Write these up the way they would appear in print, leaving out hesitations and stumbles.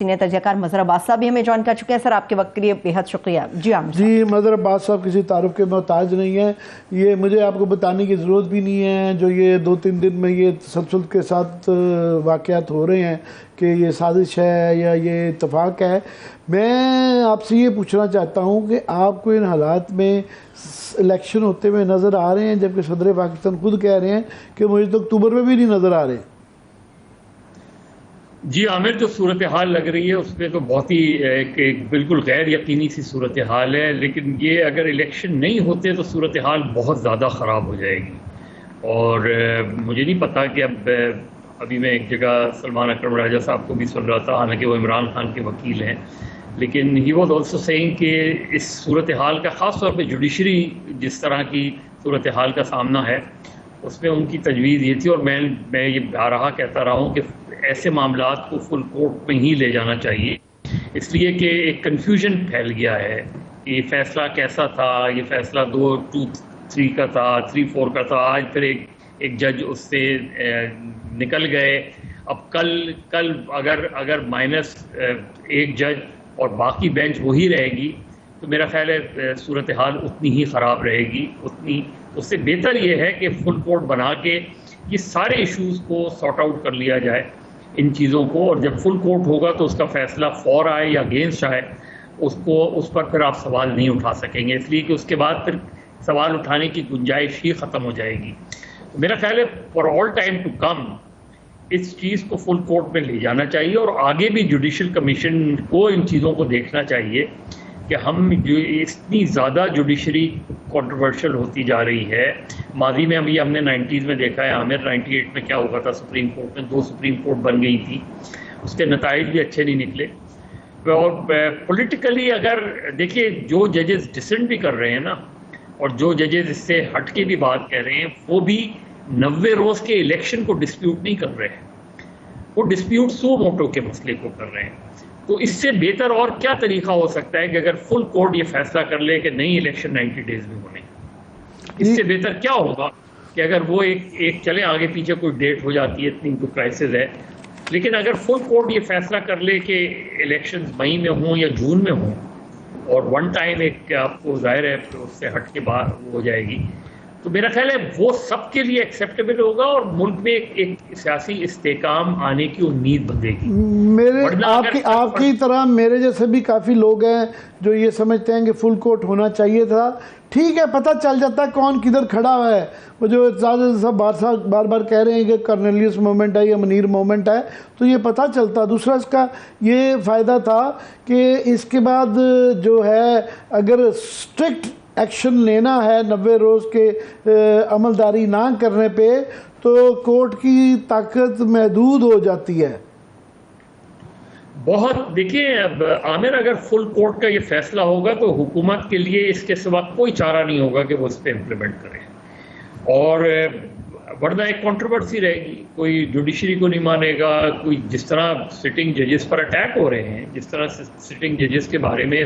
Senior تجزیہ کار مظہر عباس صاحب بھی ہمیں جوائن کر چکے ہیں. سر آپ کے وقت کے لیے بے حد شکریہ. جی عامر صاحب. جی مظہر عباس صاحب کسی تعارف کے محتاج نہیں ہیں. یہ مجھے آپ کو بتانے کی ضرورت بھی نہیں ہے جو یہ 2-3 دن میں یہ تسلسل کے ساتھ واقعات ہو رہے ہیں کہ یہ سازش ہے یا یہ اتفاق ہے. میں آپ سے یہ پوچھنا چاہتا ہوں کہ آپ کو ان حالات میں الیکشن ہوتے ہوئے نظر آ رہے ہیں جبکہ صدر پاکستان خود کہہ رہے ہیں کہ مجھے تو اکتوبر میں بھی نہیں نظر آ رہے. جی عامر، جو صورتحال لگ رہی ہے اس میں تو بہت ہی ایک بالکل غیر یقینی سی صورتحال ہے، لیکن یہ اگر الیکشن نہیں ہوتے تو صورتحال بہت زیادہ خراب ہو جائے گی. اور مجھے نہیں پتا کہ ابھی میں ایک جگہ سلمان اکرم راجہ صاحب کو بھی سن رہا تھا، حالانکہ وہ عمران خان کے وکیل ہیں، لیکن ہی واز آلسو سیئنگ کہ اس صورتحال کا خاص طور پہ جوڈیشری جس طرح کی صورتحال کا سامنا ہے اس میں ان کی تجویز یہ تھی، اور میں یہ بارہا کہتا رہا ہوں کہ ایسے معاملات کو فل کورٹ میں ہی لے جانا چاہیے، اس لیے کہ ایک کنفیوژن پھیل گیا ہے کہ یہ فیصلہ کیسا تھا، یہ فیصلہ 2-3 کا تھا، 3-4 کا تھا، آج پھر ایک جج اس سے نکل گئے. اب کل اگر مائنس ایک جج اور باقی بینچ وہی رہے گی تو میرا خیال ہے صورتحال اتنی ہی خراب رہے گی. اس سے بہتر یہ ہے کہ فل کورٹ بنا کے یہ سارے ایشوز کو سارٹ آؤٹ کر لیا جائے ان چیزوں کو، اور جب فل کورٹ ہوگا تو اس کا فیصلہ فور آئے یا اگینسٹ آئے اس پر پھر آپ سوال نہیں اٹھا سکیں گے، اس لیے کہ اس کے بعد پھر سوال اٹھانے کی گنجائش ہی ختم ہو جائے گی. میرا خیال ہے for all time to come اس چیز کو فل کورٹ میں لے جانا چاہیے، اور آگے بھی جوڈیشل کمیشن کو ان چیزوں کو دیکھنا چاہیے کہ ہم جو اتنی زیادہ جوڈیشری کنٹروورشل ہوتی جا رہی ہے. ماضی میں ہم نے 90s میں دیکھا ہے عامر، 98 میں کیا ہوا تھا سپریم کورٹ میں، 2 سپریم کورٹ بن گئی تھی، اس کے نتائج بھی اچھے نہیں نکلے. اور پولیٹیکلی اگر دیکھیے جو ججز ڈسنٹ بھی کر رہے ہیں نا، اور جو ججز اس سے ہٹ کے بھی بات کہہ رہے ہیں، وہ بھی 90 روز کے الیکشن کو ڈسپیوٹ نہیں کر رہے ہیں، وہ ڈسپیوٹ سو موٹو کے مسئلے کو کر رہے ہیں. تو اس سے بہتر اور کیا طریقہ ہو سکتا ہے کہ اگر فل کورٹ یہ فیصلہ کر لے کہ نہیں الیکشن 90 ڈیز میں ہونے، اس سے بہتر کیا ہوگا کہ اگر وہ ایک چلے آگے پیچھے کوئی ڈیٹ ہو جاتی ہے، اتنی تو کرائسس ہے، لیکن اگر فل کورٹ یہ فیصلہ کر لے کہ الیکشنز مئی میں ہوں یا جون میں ہوں، اور ون ٹائم ایک آپ کو ظاہر ہے اس سے ہٹ کے باہر ہو جائے گی، تو میرا خیال ہے وہ سب کے لیے ایکسیپٹیبل ہوگا اور ملک میں ایک سیاسی استحکام آنے کی امید بندھے گی. آپ کی طرح میرے جیسے بھی کافی لوگ ہیں جو یہ سمجھتے ہیں کہ فل کورٹ ہونا چاہیے تھا. ٹھیک ہے، پتہ چل جاتا ہے کون کدھر کھڑا ہوا ہے. وہ جو بار بار کہہ رہے ہیں کہ کرنیلیس مومنٹ ہے یا منیر مومنٹ ہے، تو یہ پتہ چلتا. دوسرا اس کا یہ فائدہ تھا کہ اس کے بعد جو ہے اگر اسٹرکٹ ایکشن لینا ہے 90 روز کے عملداری نہ کرنے پہ تو کورٹ کی طاقت محدود ہو جاتی ہے. بہت دیکھیے اب عامر، اگر فل کورٹ کا یہ فیصلہ ہوگا تو حکومت کے لیے اس کے سوا کوئی چارہ نہیں ہوگا کہ وہ اس پہ امپلیمنٹ کرے، اور ورنہ ایک کنٹروورسی رہے گی. کوئی جوڈیشری کو نہیں مانے گا، کوئی جس طرح سٹنگ ججز پر اٹیک ہو رہے ہیں، جس طرح سٹنگ ججز کے بارے میں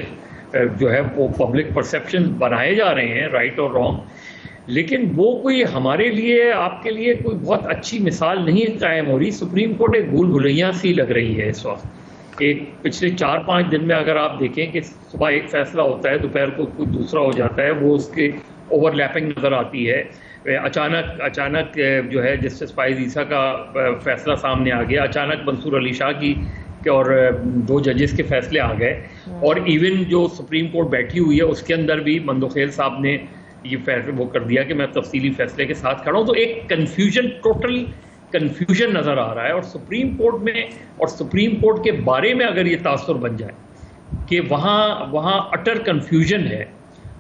جو ہے وہ پبلک پرسیپشن بنائے جا رہے ہیں رائٹ اور رانگ، لیکن وہ کوئی ہمارے لیے آپ کے لیے کوئی بہت اچھی مثال نہیں قائم ہو رہی. سپریم کورٹ ایک بھول بھلیاں سی لگ رہی ہے اس وقت. ایک پچھلے 4-5 دن میں اگر آپ دیکھیں کہ صبح ایک فیصلہ ہوتا ہے، دوپہر کو کوئی دوسرا ہو جاتا ہے، وہ اس کے اوور لیپنگ نظر آتی ہے. اچانک جو ہے جسٹس فائز عیسیٰ کا فیصلہ سامنے آ گیا، اچانک منصور علی شاہ کی اور 2 ججز کے فیصلے آ گئے، اور ایون جو سپریم کورٹ بیٹھی ہوئی ہے اس کے اندر بھی مندوخیل صاحب نے یہ فیصلہ وہ کر دیا کہ میں تفصیلی فیصلے کے ساتھ کھڑا ہوں. تو ایک ٹوٹل کنفیوژن نظر آ رہا ہے، اور سپریم کورٹ میں اور سپریم کورٹ کے بارے میں اگر یہ تاثر بن جائے کہ وہاں اٹر کنفیوژن ہے،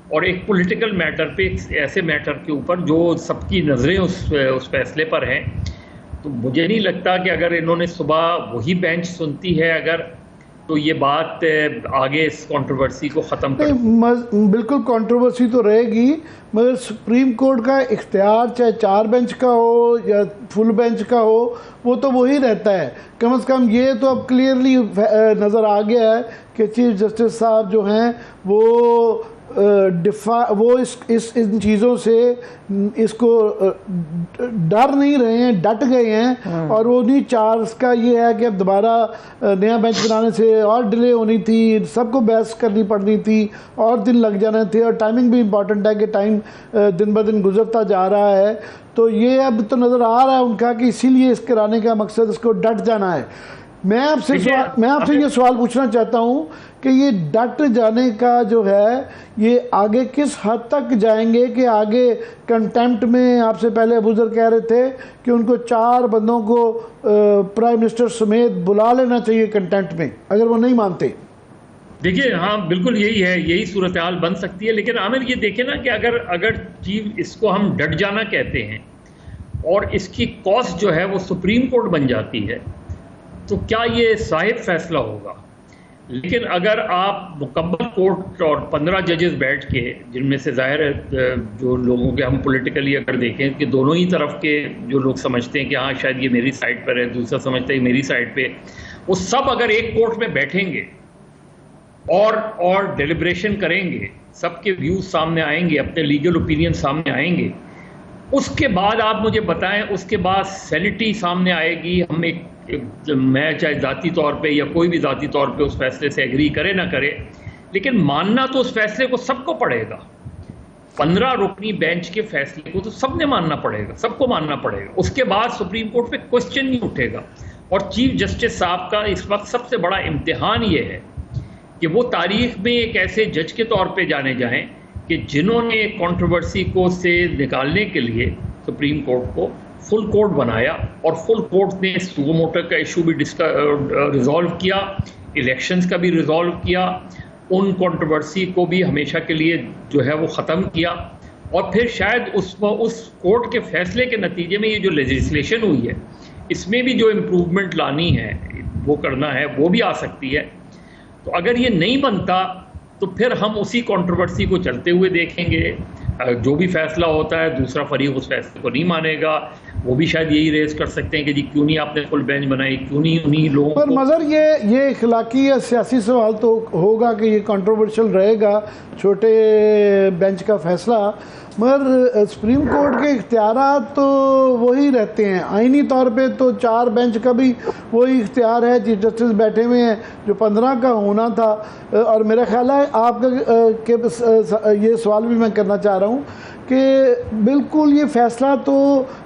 اور ایک پولیٹیکل میٹر پہ، ایسے میٹر کے اوپر جو سب کی نظریں اس فیصلے پر ہیں، تو مجھے نہیں لگتا کہ اگر انہوں نے صبح وہی بینچ سنتی ہے اگر، تو یہ بات آگے اس کنٹروورسی کو ختم کر بالکل کنٹروورسی تو رہے گی، مگر سپریم کورٹ کا اختیار چاہے 4 بینچ کا ہو یا فل بینچ کا ہو، وہ تو وہی رہتا ہے. کم از کم یہ تو اب کلیئرلی نظر آ گیا ہے کہ چیف جسٹس صاحب جو ہیں وہ وہ ان چیزوں سے اس کو ڈر نہیں رہے ہیں، ڈٹ گئے ہیں، اور وہ انہیں چارز کا یہ ہے کہ اب دوبارہ نیا بینچ بنانے سے اور ڈیلے ہونی تھی، سب کو بحث کرنی پڑنی تھی اور دن لگ جانے تھے، اور ٹائمنگ بھی امپورٹنٹ ہے کہ ٹائم دن بدن گزرتا جا رہا ہے. تو یہ اب تو نظر آ رہا ہے ان کا کہ اسی لیے اس کرانے کا مقصد اس کو ڈٹ جانا ہے. میں آپ سے یہ سوال پوچھنا چاہتا ہوں کہ یہ ڈٹ جانے کا جو ہے یہ آگے کس حد تک جائیں گے، کہ آگے کنٹیمپٹ میں آپ سے پہلے ابو ذر کہہ رہے تھے کہ ان کو 4 بندوں کو پرائم منسٹر سمیت بلا لینا چاہیے کنٹیمپٹ میں اگر وہ نہیں مانتے. دیکھیے ہاں بالکل یہی ہے، یہی صورتحال بن سکتی ہے. لیکن عامر یہ دیکھیں نا کہ اگر چیف اس کو ہم ڈٹ جانا کہتے ہیں اور اس کی کاسٹ جو ہے وہ سپریم کورٹ بن جاتی ہے تو کیا یہ صاحب فیصلہ ہوگا. لیکن اگر آپ مکمل کورٹ اور 15 ججز بیٹھ کے، جن میں سے ظاہر ہے جو لوگوں کے ہم پولیٹیکلی اگر دیکھیں کہ دونوں ہی طرف کے جو لوگ سمجھتے ہیں کہ ہاں شاید یہ میری سائڈ پر ہے، دوسرا سمجھتا ہے میری سائڈ پہ، وہ سب اگر ایک کورٹ میں بیٹھیں گے اور ڈیلیبریشن کریں گے، سب کے ویوز سامنے آئیں گے، اپنے لیگل اوپینین سامنے آئیں گے، اس کے بعد آپ مجھے بتائیں، اس کے بعد سینٹی سامنے آئے گی. ہم میں چاہے ذاتی طور پہ یا کوئی بھی ذاتی طور پہ اس فیصلے سے ایگری کرے نہ کرے، لیکن ماننا تو اس فیصلے کو سب کو پڑے گا. 15 رکنی بینچ کے فیصلے کو تو سب نے ماننا پڑے گا، سب کو ماننا پڑے گا. اس کے بعد سپریم کورٹ پہ کوشچن نہیں اٹھے گا. اور چیف جسٹس صاحب کا اس وقت سب سے بڑا امتحان یہ ہے کہ وہ تاریخ میں ایک ایسے جج کے طور پہ جانے جائیں کہ جنہوں نے کنٹروورسی کو سے نکالنے کے لیے سپریم کورٹ کو فل کورٹ بنایا، اور فل کورٹ نے سو موٹو کا ایشو بھی ریزالو کیا، الیکشنز کا بھی ریزالو کیا، ان کنٹروورسی کو بھی ہمیشہ کے لیے جو ہے وہ ختم کیا. اور پھر شاید اس کورٹ کے فیصلے کے نتیجے میں یہ جو لیجسلیشن ہوئی ہے اس میں بھی جو امپروومنٹ لانی ہے، وہ کرنا ہے، وہ بھی آ سکتی ہے. تو اگر یہ نہیں بنتا تو پھر ہم اسی کنٹروورسی کو چلتے ہوئے دیکھیں گے. جو بھی فیصلہ ہوتا ہے دوسرا فریق اس فیصلے کو نہیں مانے گا، وہ بھی شاید یہی ریز کر سکتے ہیں کہ جی کیوں نہیں آپ نے فل بینچ بنائی، کیوں نہیں انہی لوگوں پر مگر یہ اخلاقی یا سیاسی سوال تو ہوگا کہ یہ کنٹروورشل رہے گا چھوٹے بینچ کا فیصلہ، مگر سپریم کورٹ کے اختیارات تو وہی رہتے ہیں. آئینی طور پہ تو 4 بینچ کا بھی وہی اختیار ہے، چیف جسٹس بیٹھے ہوئے ہیں جو 15 کا ہونا تھا. اور میرا خیال ہے آپ کا یہ سوال بھی میں کرنا چاہ رہا ہوں کہ بالکل یہ فیصلہ تو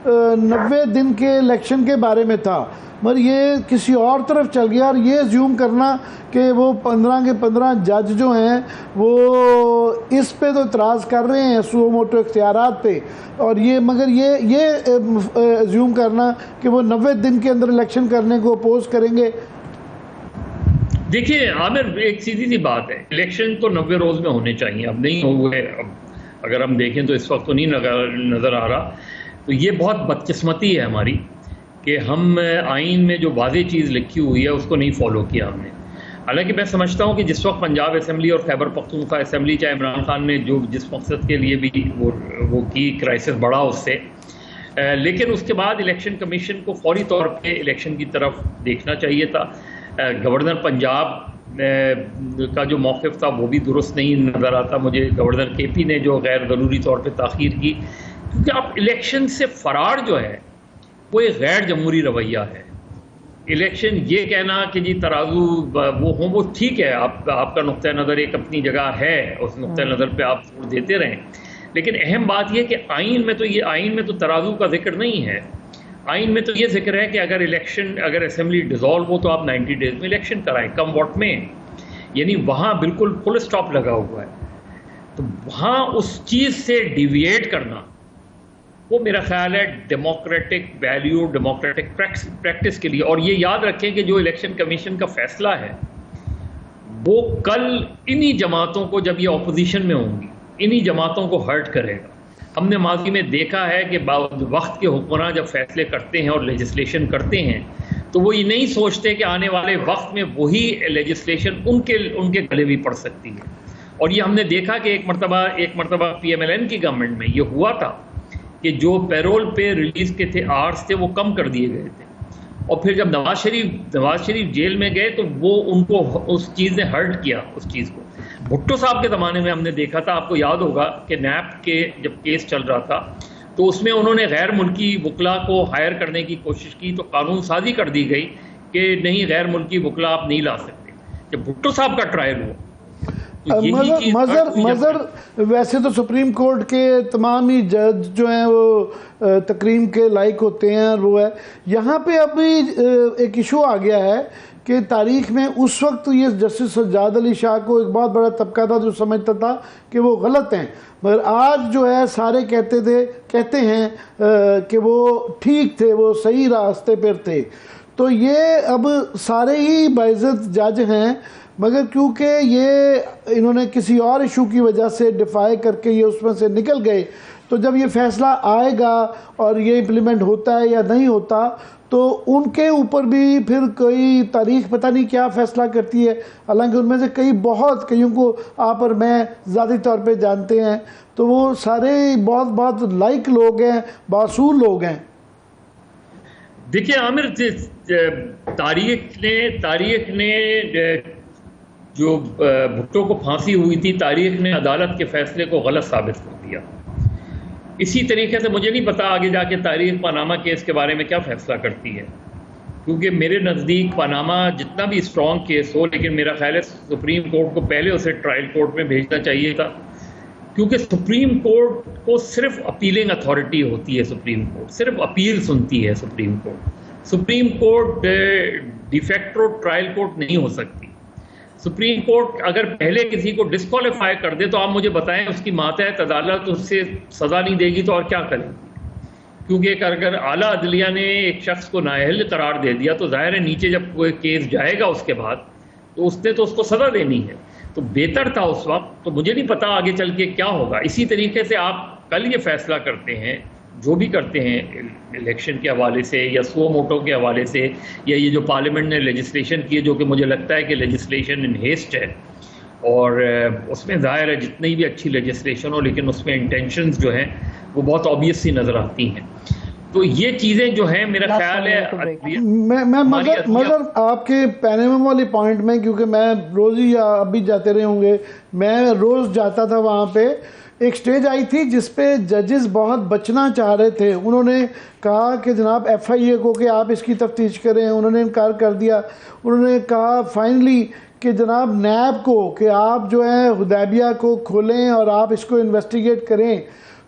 90 دن کے الیکشن کے بارے میں تھا، مگر یہ کسی اور طرف چل گیا. اور یہ زیوم کرنا کہ وہ 15 کے 15 جج جو ہیں وہ اس پہ تو اعتراض کر رہے ہیں سو موٹو اختیارات پہ، اور یہ مگر یہ زیوم کرنا کہ وہ 90 دن کے اندر الیکشن کرنے کو اپوز کریں گے. دیکھیے عامر ایک سیدھی سی بات ہے، الیکشن تو 90 روز میں ہونے چاہیے، اب نہیں ہوئے. اب اگر ہم دیکھیں تو اس وقت تو نہیں نظر آ رہا. تو یہ بہت بدقسمتی ہے ہماری کہ ہم آئین میں جو واضح چیز لکھی ہوئی ہے اس کو نہیں فالو کیا ہم نے. حالانکہ میں سمجھتا ہوں کہ جس وقت پنجاب اسمبلی اور خیبر پختونخوا اسمبلی چاہے عمران خان نے جو جس مقصد کے لیے بھی وہ کی کرائسس بڑھا اس سے، لیکن اس کے بعد الیکشن کمیشن کو فوری طور پہ الیکشن کی طرف دیکھنا چاہیے تھا. گورنر پنجاب کا جو موقف تھا وہ بھی درست نہیں نظر آتا مجھے. گورنر کے پی نے جو غیر ضروری طور پہ تاخیر کی، کیونکہ اب الیکشن سے فرار جو ہے وہ ایک غیر جمہوری رویہ ہے. الیکشن یہ کہنا کہ جی ترازو وہ ہوں، وہ ٹھیک ہے، آپ کا نقطہ نظر ایک اپنی جگہ ہے، اس نقطہ نظر پہ آپ زور دیتے رہیں، لیکن اہم بات یہ کہ آئین میں تو ترازو کا ذکر نہیں ہے. آئین میں تو یہ ذکر ہے کہ اگر اسمبلی ڈیزالو ہو تو آپ 90 ڈیز میں الیکشن کرائیں، کم واٹ میں. یعنی وہاں بالکل فل اسٹاپ لگا ہوا ہے. تو وہاں اس چیز سے ڈیویٹ کرنا وہ میرا خیال ہے ڈیموکریٹک ویلیو، ڈیموکریٹک پریکٹس کے لیے. اور یہ یاد رکھیں کہ جو الیکشن کمیشن کا فیصلہ ہے وہ کل انہی جماعتوں کو، جب یہ اپوزیشن میں ہوں گی، انہی جماعتوں کو ہرٹ کرے گا. ہم نے ماضی میں دیکھا ہے کہ وقت کے حکمراں جب فیصلے کرتے ہیں اور لیجسلیشن کرتے ہیں تو وہ یہ نہیں سوچتے کہ آنے والے وقت میں وہی لیجسلیشن ان کے گلے بھی پڑ سکتی ہے. اور یہ ہم نے دیکھا کہ ایک مرتبہ پی ایم ایل این کی گورنمنٹ میں یہ ہوا تھا کہ جو پیرول پہ ریلیز کے تھے آرز تھے وہ کم کر دیے گئے تھے، اور پھر جب نواز شریف جیل میں گئے تو وہ ان کو اس چیز نے ہرٹ کیا اس چیز کو. بھٹو صاحب کے زمانے میں ہم نے دیکھا تھا، آپ کو یاد ہوگا کہ نیب کے جب کیس چل رہا تھا تو اس میں انہوں نے غیر ملکی وکلا کو ہائر کرنے کی کوشش کی تو قانون سازی کر دی گئی کہ نہیں، غیر ملکی وکلا آپ نہیں لا سکتے. جب بھٹو صاحب کا ٹرائل ہوا مظہر ویسے تو سپریم کورٹ کے تمام ہی جج جو ہیں وہ تکریم کے لائق ہوتے ہیں، اور وہ ہے یہاں پہ ابھی ایک ایشو آ گیا ہے کہ تاریخ میں اس وقت یہ جسٹس سجاد علی شاہ کو ایک بہت بڑا طبقہ تھا جو سمجھتا تھا کہ وہ غلط ہیں، مگر آج جو ہے سارے کہتے ہیں کہ وہ ٹھیک تھے، وہ صحیح راستے پر تھے. تو یہ اب سارے ہی باعزت جج ہیں، مگر کیونکہ یہ انہوں نے کسی اور ایشو کی وجہ سے ڈیفائی کر کے یہ اس میں سے نکل گئے، تو جب یہ فیصلہ آئے گا اور یہ امپلیمنٹ ہوتا ہے یا نہیں ہوتا تو ان کے اوپر بھی پھر کوئی تاریخ پتہ نہیں کیا فیصلہ کرتی ہے. حالانکہ ان میں سے کئیوں کو آپ اور میں ذاتی طور پہ جانتے ہیں، تو وہ سارے بہت لائق لوگ ہیں، باصول لوگ ہیں. دیکھیں عامر، تاریخ نے جو بھٹو کو پھانسی ہوئی تھی، تاریخ نے عدالت کے فیصلے کو غلط ثابت کر دیا. اسی طریقے سے مجھے نہیں پتا آگے جا کے تاریخ پاناما کیس کے بارے میں کیا فیصلہ کرتی ہے، کیونکہ میرے نزدیک پاناما جتنا بھی اسٹرانگ کیس ہو، لیکن میرا خیال ہے سپریم کورٹ کو پہلے اسے ٹرائل کورٹ میں بھیجنا چاہیے تھا، کیونکہ سپریم کورٹ کو صرف اپیلنگ اتھارٹی ہوتی ہے. سپریم کورٹ صرف اپیل سنتی ہے. Supreme court de facto trial court نہیں ہو سکتی. سپریم کورٹ اگر پہلے کسی کو ڈسکوالیفائی کر دے تو آپ مجھے بتائیں اس کی ماتحت عدالت اس سے سزا نہیں دے گی تو اور کیا کرے گی؟ کیونکہ اگر اعلیٰ عدلیہ نے ایک شخص کو نااہل قرار دے دیا تو ظاہر ہے نیچے جب کوئی کیس جائے گا اس کے بعد تو اس نے تو اس کو سزا دینی ہے. تو بہتر تھا اس وقت. تو مجھے نہیں پتا آگے چل کے کیا ہوگا. اسی طریقے سے آپ کل یہ فیصلہ کرتے ہیں، جو بھی کرتے ہیں الیکشن کے حوالے سے یا سو موٹو کے حوالے سے، یا یہ جو پارلیمنٹ نے لیجسلیشن کی ہے جو کہ مجھے لگتا ہے کہ لیجسلیشن ان ہیسٹ ہے، اور اس میں ظاہر ہے جتنی بھی اچھی لیجسلیشن ہو لیکن اس میں انٹینشنز جو ہیں وہ بہت آبویس سی نظر آتی ہیں. تو یہ چیزیں جو ہیں میرا خیال ہے میں مگر آپ کے پینما والی پوائنٹ میں، کیونکہ میں روز ہی اب بھی جاتے رہے ہوں گے، میں روز جاتا تھا وہاں پہ، ایک سٹیج آئی تھی جس پہ ججز بہت بچنا چاہ رہے تھے. انہوں نے کہا کہ جناب ایف آئی اے کو کہ آپ اس کی تفتیش کریں، انہوں نے انکار کر دیا. انہوں نے کہا فائنلی کہ جناب نیب کو کہ آپ جو ہے حدیبیہ کو کھولیں اور آپ اس کو انویسٹیگیٹ کریں،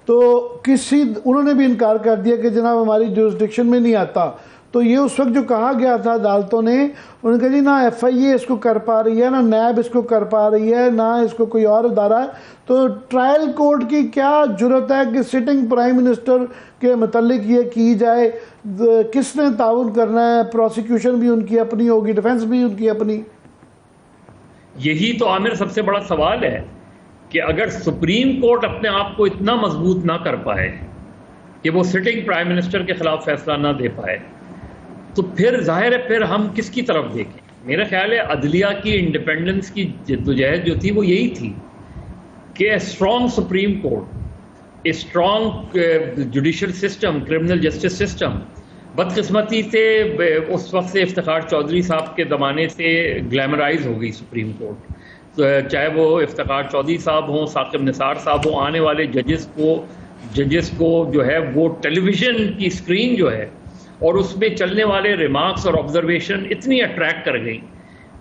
تو انہوں نے بھی انکار کر دیا کہ جناب ہماری جورسڈکشن میں نہیں آتا. تو یہ اس وقت جو کہا گیا تھا عدالتوں نے، انہوں نے کہا جی نہ ایف آئی اے اس کو کر پا رہی ہے، نہ نیب اس کو کر پا رہی ہے، نہ اس کو کوئی اور ادارہ ہے. تو ٹرائل کورٹ کی کیا جرت ہے کہ سٹنگ پرائم منسٹر کے متعلق یہ کی جائے؟ کس نے تعاون کرنا ہے؟ پروسیکیوشن بھی ان کی اپنی ہوگی، ڈیفنس بھی ان کی اپنی. یہی تو عامر سب سے بڑا سوال ہے کہ اگر سپریم کورٹ اپنے آپ کو اتنا مضبوط نہ کر پائے کہ وہ سٹنگ پرائم منسٹر کے خلاف فیصلہ نہ دے پائے تو پھر ظاہر ہے پھر ہم کس کی طرف دیکھیں. میرا خیال ہے عدلیہ کی انڈیپینڈنس کی جدوجہد جو تھی وہ یہی تھی کہ strong supreme court, strong judicial system, criminal justice system. بدقسمتی سے اس وقت سے افتخار چودھری صاحب کے زمانے سے گلیمرائز ہو گئی سپریم کورٹ، چاہے وہ افتخار چودھری صاحب ہوں، ثاقب نثار صاحب ہوں. آنے والے ججز کو جو ہے وہ ٹیلی ویژن کی اسکرین جو ہے اور اس میں چلنے والے ریمارکس اور آبزرویشن اتنی اٹریکٹ کر گئیں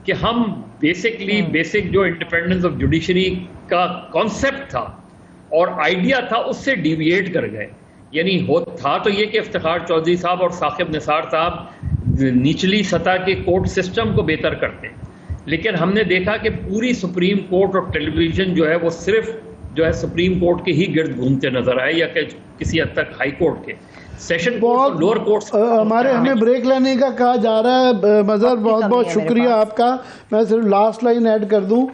کہ ہم بیسک جو انڈیپینڈنس آف جوڈیشری کا کانسیپٹ تھا اور آئیڈیا تھا اس سے ڈیویٹ کر گئے. یعنی تھا تو یہ کہ افتخار چودھری صاحب اور ثاقب نثار صاحب نچلی سطح کے کورٹ سسٹم کو بہتر کرتے، لیکن ہم نے دیکھا کہ پوری سپریم کورٹ اور ٹیلی ویژن جو ہے وہ صرف جو ہے سپریم کورٹ کے ہی گرد گھومتے نظر آئے، یا کہ کسی حد تک ہائی کورٹ کے. Session court, lower court. ہمیں بریک لینے کا کہا جا رہا ہے. مظہر بہت بہت شکریہ آپ کا. میں صرف لاسٹ لائن ایڈ کر دوں